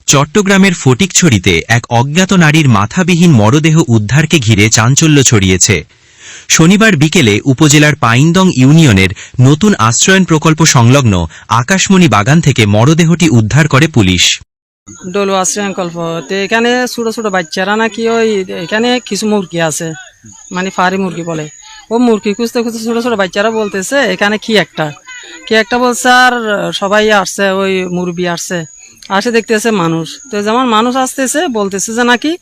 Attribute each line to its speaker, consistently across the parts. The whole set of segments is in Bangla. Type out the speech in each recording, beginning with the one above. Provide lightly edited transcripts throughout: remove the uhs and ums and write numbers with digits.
Speaker 1: চট্টগ্রামের ফটিকছড়িতে এক অজ্ঞাত নারীর মাথাবিহীন মরদেহ উদ্ধারকে ঘিরে চাঞ্চল্য ছড়িয়েছে। শনিবার বিকেলে উপজেলার পাইনদং ইউনিয়নের নতুন আশ্রয়ন প্রকল্প সংলগ্ন আকাশমণি বাগান থেকে মরদেহটি উদ্ধার করে পুলিশ।
Speaker 2: ডলু আশ্রয়ন প্রকল্প, তো এখানে ছোট ছোট বাচ্চারা নাকি ওই এখানে কিছু মুরগি আছে, মানে ফারি মুরগি বলে, ও মুরগি খুঁজতে খুঁজতে ছোট ছোট বাচ্চারা বলতেছে এখানে কি একটা বলছে, আর সবাই আসছে, ওই মুরগি আসছে, আসে দেখতেছে মানুষ, তো যেমন মানুষ আসতেছে বলতেছে যে নাকি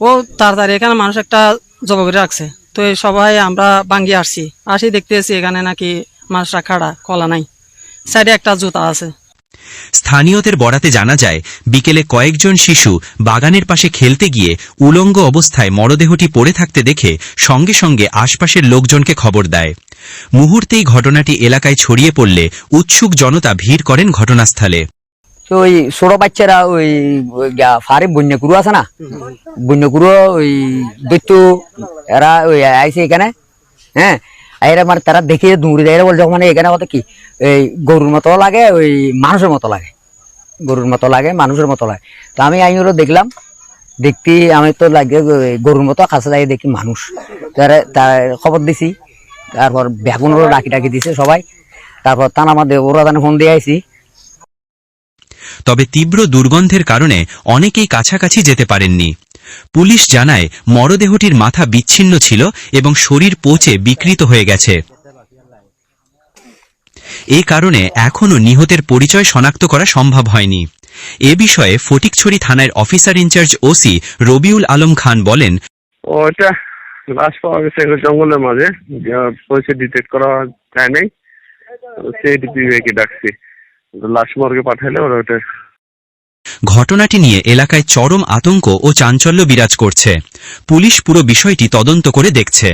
Speaker 2: ও তাড়াতাড়ি এখানে মানুষ একটা জবা করে রাখছে, তো সবাই আমরা ভাঙ্গি আসি দেখতেছি এখানে নাকি মানুষরা খাড়া, কলা নাই, সাইডে একটা জুতা আছে।
Speaker 1: স্থানীয়দের বরাতে জানা যায়, বিকেলে কয়েকজন শিশু বাগানের পাশে খেলতে গিয়ে উলঙ্গ অবস্থায় মরদেহটি পড়ে থাকতে দেখে সঙ্গে সঙ্গে আশপাশের লোকজনকে খবর দেয়। মুহূর্তেই ঘটনাটি এলাকায় ছড়িয়ে পড়লে উৎসুক জনতা ভিড় করেন ঘটনাস্থলে।
Speaker 3: ওই ছোট বাচ্চারা ওই ফারে বন্যকুরু আছে না, বন্যকুরু ওই দৈত্য এরা ওই আইসে এখানে, হ্যাঁ, এরা মানে তারা দেখে দৌড়ে যায়, বলছে মানে এখানে কত কি এই গরুর মতো লাগে, ওই মানুষের মতো লাগে, গরুর মতো লাগে, মানুষের মতো লাগে। তো আমি আইনও দেখলাম, দেখতে আমি তো লাগে গরুর মতো, কাছে যাই দেখি মানুষ, তার খবর দিছি, তারপর বেগুনও ডাকি দিছে সবাই, তারপর থানা মধ্যে ওরা ফোন দিয়ে আইসি।
Speaker 1: তবে তীব্র দুর্গন্ধের কারণে অনেকেই কাছাকাছি যেতে পারেননি। পুলিশ জানায়, মরদেহটির মাথা বিচ্ছিন্ন ছিল এবং শরীর পচে বিকৃত হয়ে গেছে। এ কারণে এখনও নিহতের পরিচয় শনাক্ত করা সম্ভব হয়নি। এ বিষয়ে ফটিকছড়ি থানার officer in charge OC Rabiul Alam Khan বলেন,
Speaker 4: ওটা লাশ পাওয়া গেছে জঙ্গলের মাঝে, পরিচয় ডিটেক্ট করা যায় নাই, সিআইডিপিকে ডাকছি, লাশ মর্গে পাঠাইলে ওরা ওটা।
Speaker 1: ঘটনাটি নিয়ে এলাকায় চরম আতঙ্ক ও চাঞ্চল্য বিরাজ করছে। পুলিশ পুরো বিষয়টি তদন্ত করে দেখছে।